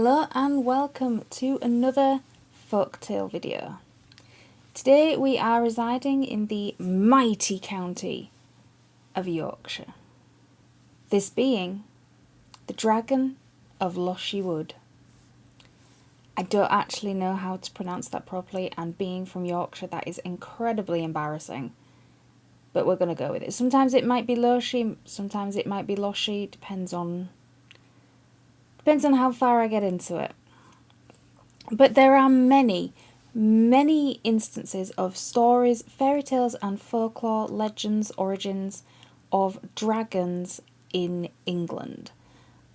Hello and welcome to another folktale video. Today we are residing in the mighty county of Yorkshire. This being the Dragon of Loschy Wood. I don't actually know how to pronounce that properly, and being from Yorkshire that is incredibly embarrassing. But we're going to go with it. Sometimes it might be Loschy, sometimes it might be Loschy, depends on how far I get into it. But there are many instances of stories, fairy tales and folklore, legends, origins of dragons in England.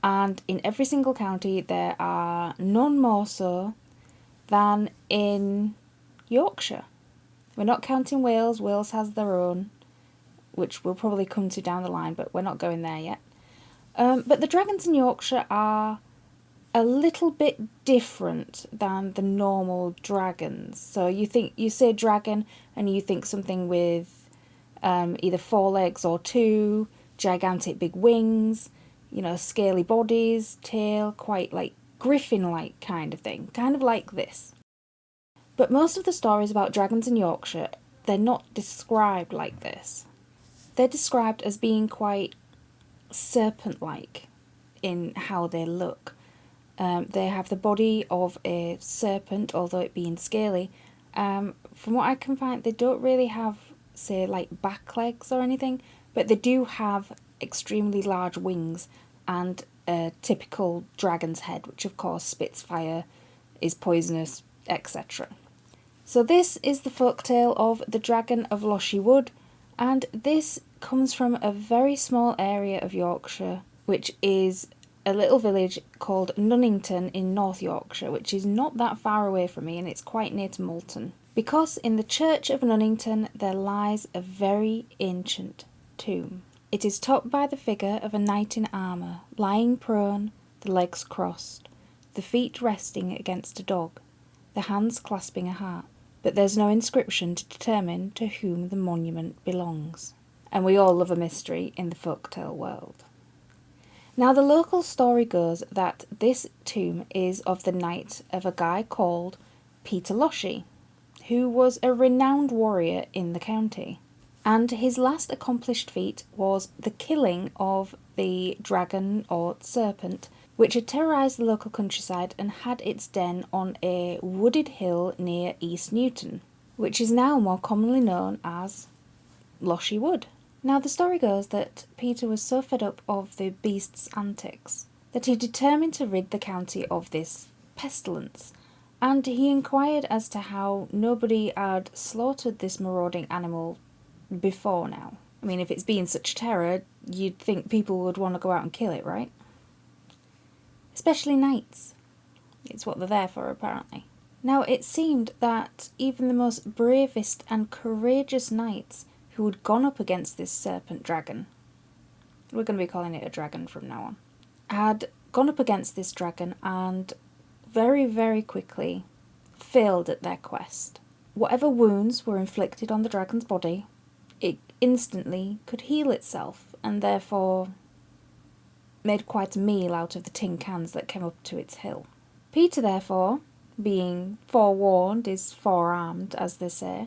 And in every single county there are none more so than in Yorkshire. We're not counting Wales. Wales has their own, which we'll probably come to down the line, but we're not going there yet. But the dragons in Yorkshire are a little bit different than the normal dragons. So you say dragon and you think something with either 4 legs or 2, gigantic big wings, scaly bodies, tail, quite like griffin-like kind of thing, kind of like this. But most of the stories about dragons in Yorkshire, they're not described like this. They're described as being quite serpent-like in how they look. They have the body of a serpent, although it being scaly. From what I can find, they don't really have, say, like back legs or anything, but they do have extremely large wings and a typical dragon's head, which of course spits fire, is poisonous, etc. So this is the folktale of the Dragon of Loschy Wood, and this comes from a very small area of Yorkshire, which is a little village called Nunnington in North Yorkshire, which is not that far away from me, and it's quite near to Moulton. Because in the church of Nunnington there lies a very ancient tomb. It is topped by the figure of a knight in armour, lying prone, the legs crossed, the feet resting against a dog, the hands clasping a harp. But there's no inscription to determine to whom the monument belongs. And we all love a mystery in the folktale world. Now, the local story goes that this tomb is of the night of a guy called Peter Loschy, who was a renowned warrior in the county. And his last accomplished feat was the killing of the dragon or serpent, which had terrorised the local countryside and had its den on a wooded hill near East Newton, which is now more commonly known as Loschy Wood. Now, the story goes that Peter was so fed up of the beast's antics that he determined to rid the county of this pestilence, and he inquired as to how nobody had slaughtered this marauding animal before now. I mean, if it's been such terror, you'd think people would want to go out and kill it, right? Especially knights. It's what they're there for, apparently. Now, it seemed that even the most bravest and courageous knights who had gone up against this serpent dragon, we're going to be calling it a dragon from now on, had gone up against this dragon and very, very quickly failed at their quest. Whatever wounds were inflicted on the dragon's body, it instantly could heal itself, and therefore made quite a meal out of the tin cans that came up to its hill. Peter, therefore, being forewarned is forearmed, as they say,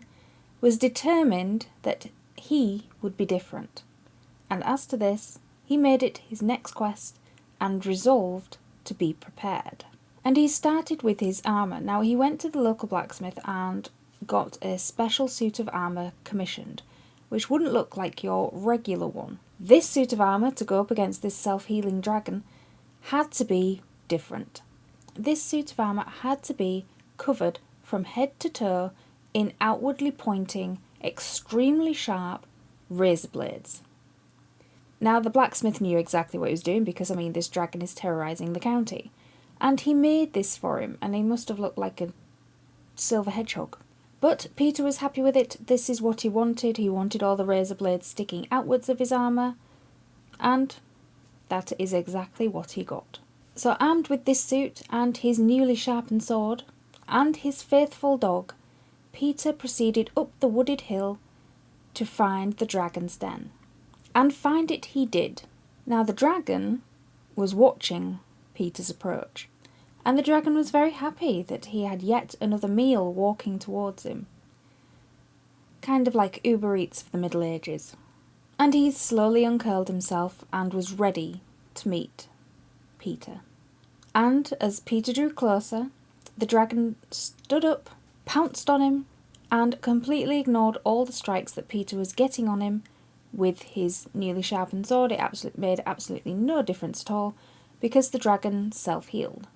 was determined that he would be different. And as to this, he made it his next quest and resolved to be prepared. And he started with his armour. Now, he went to the local blacksmith and got a special suit of armour commissioned, which wouldn't look like your regular one. This suit of armour, to go up against this self-healing dragon, had to be different. This suit of armour had to be covered from head to toe in outwardly pointing, extremely sharp razor blades. Now, the blacksmith knew exactly what he was doing because, this dragon is terrorising the county. And he made this for him, and he must have looked like a silver hedgehog. But Peter was happy with it. This is what he wanted. He wanted all the razor blades sticking outwards of his armour, and that is exactly what he got. So, armed with this suit and his newly sharpened sword and his faithful dog, Peter proceeded up the wooded hill to find the dragon's den. And find it he did. Now, the dragon was watching Peter's approach, and the dragon was very happy that he had yet another meal walking towards him. Kind of like Uber Eats for the Middle Ages. And he slowly uncurled himself and was ready to meet Peter. And as Peter drew closer, the dragon stood up, pounced on him, and completely ignored all the strikes that Peter was getting on him with his newly sharpened sword. It made absolutely no difference at all, because the dragon self-healed.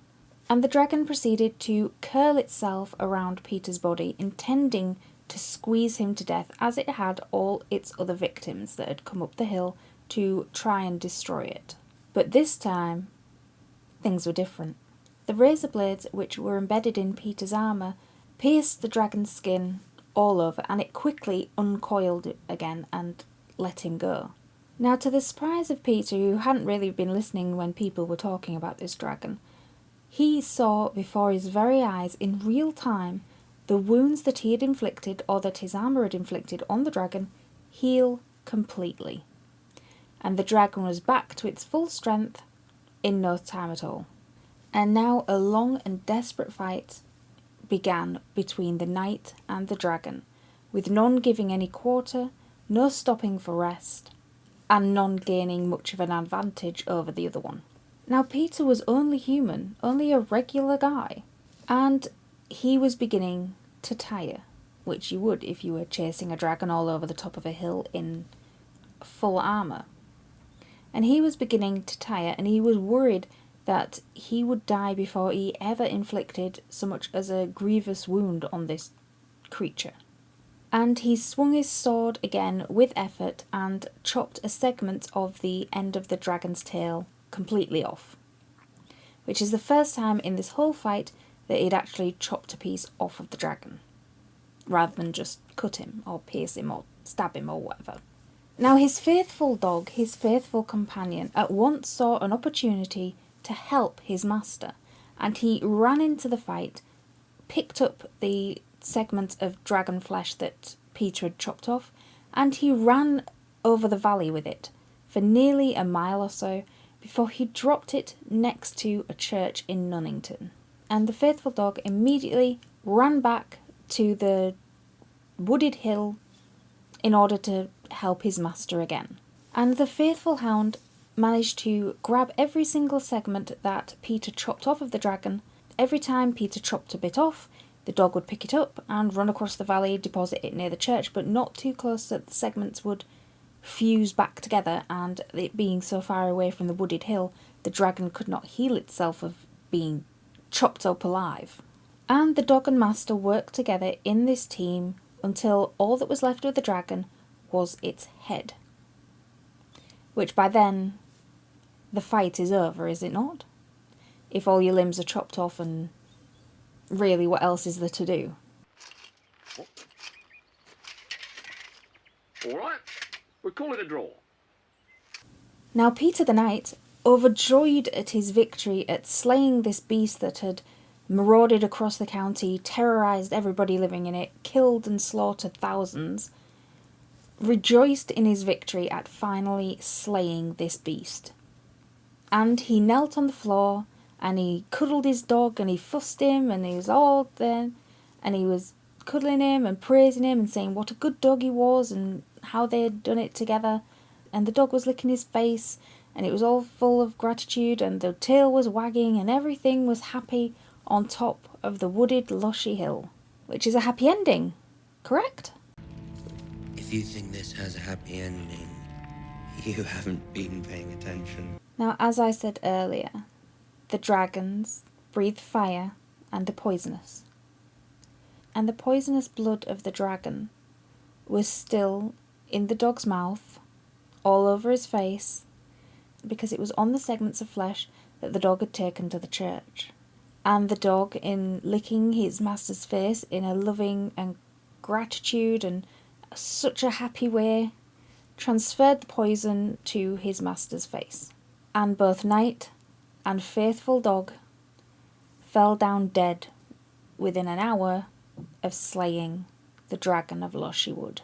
And the dragon proceeded to curl itself around Peter's body, intending to squeeze him to death, as it had all its other victims that had come up the hill to try and destroy it. But this time, things were different. The razor blades, which were embedded in Peter's armour, pierced the dragon's skin all over, and it quickly uncoiled it again and let him go. Now, to the surprise of Peter, who hadn't really been listening when people were talking about this dragon, he saw before his very eyes in real time the wounds that he had inflicted, or that his armour had inflicted on the dragon, heal completely. And the dragon was back to its full strength in no time at all. And now a long and desperate fight began between the knight and the dragon, with none giving any quarter, no stopping for rest, and none gaining much of an advantage over the other one. Now Peter was only human, only a regular guy, and he was beginning to tire, which you would if you were chasing a dragon all over the top of a hill in full armour. And he was beginning to tire, and he was worried that he would die before he ever inflicted so much as a grievous wound on this creature. And he swung his sword again with effort and chopped a segment of the end of the dragon's tail completely off, which is the first time in this whole fight that he'd actually chopped a piece off of the dragon, rather than just cut him or pierce him or stab him or whatever. Now his faithful dog, his faithful companion, at once saw an opportunity to help his master, and he ran into the fight, picked up the segment of dragon flesh that Peter had chopped off, and he ran over the valley with it for nearly a mile or so before he dropped it next to a church in Nunnington. And the faithful dog immediately ran back to the wooded hill in order to help his master again. And the faithful hound managed to grab every single segment that Peter chopped off of the dragon. Every time Peter chopped a bit off, the dog would pick it up and run across the valley, deposit it near the church, but not too close so that the segments would fuse back together, and it being so far away from the wooded hill, the dragon could not heal itself of being chopped up alive. And the dog and master worked together in this team until all that was left of the dragon was its head. Which by then, the fight is over, is it not? If all your limbs are chopped off, and really what else is there to do? All right, we'll call it a draw. Now Peter the Knight, overjoyed at his victory at slaying this beast that had marauded across the county, terrorised everybody living in it, killed and slaughtered thousands, rejoiced in his victory at finally slaying this beast. And he knelt on the floor, and he cuddled his dog, and he fussed him, and he was all there, and he was cuddling him and praising him and saying what a good dog he was and how they had done it together. And the dog was licking his face, and it was all full of gratitude, and the tail was wagging, and everything was happy on top of the wooded Loschy hill, which is a happy ending, correct? If you think this has a happy ending, you haven't been paying attention. Now, as I said earlier, the dragons breathe fire and are poisonous. And the poisonous blood of the dragon was still in the dog's mouth, all over his face, because it was on the segments of flesh that the dog had taken to the church. And the dog, in licking his master's face in a loving and gratitude and such a happy way, transferred the poison to his master's face. And both knight and faithful dog fell down dead within an hour of slaying the dragon of Loschy Wood.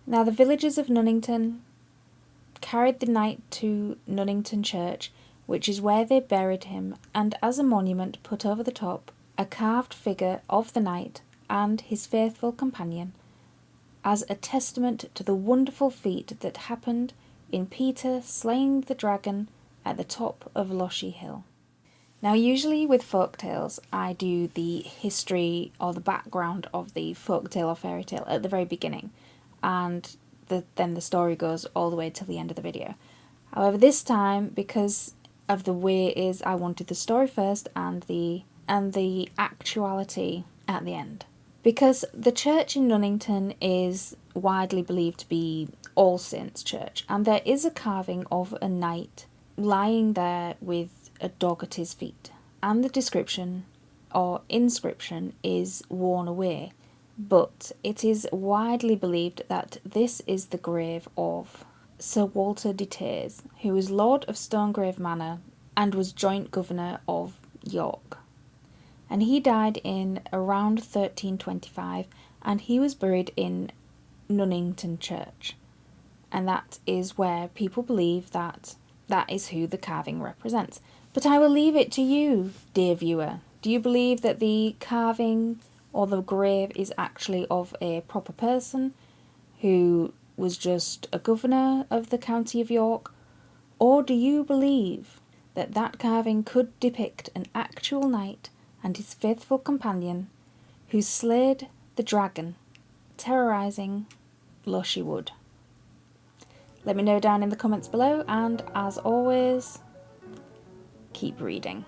Now the villagers of Nunnington carried the knight to Nunnington Church, which is where they buried him, and as a monument put over the top, a carved figure of the knight and his faithful companion, as a testament to the wonderful feat that happened in Peter slaying the dragon at the top of Loschy Hill. Now, usually with folktales, I do the history or the background of the folktale or fairy tale at the very beginning, and then the story goes all the way till the end of the video. However, this time, because of the way it is, I wanted the story first and the actuality at the end. Because the church in Nunnington is widely believed to be All Saints' Church, and there is a carving of a knight lying there with a dog at his feet, and the description or inscription is worn away, but it is widely believed that this is the grave of Sir Walter de Tayes, who was Lord of Stonegrave Manor and was joint governor of York. And he died in around 1325, and he was buried in Nunnington Church. And that is where people believe that is who the carving represents. But I will leave it to you, dear viewer. Do you believe that the carving or the grave is actually of a proper person who was just a governor of the county of York? Or do you believe that that carving could depict an actual knight and his faithful companion who slayed the dragon, terrorising Loschy Wood? Let me know down in the comments below, and as always, keep reading.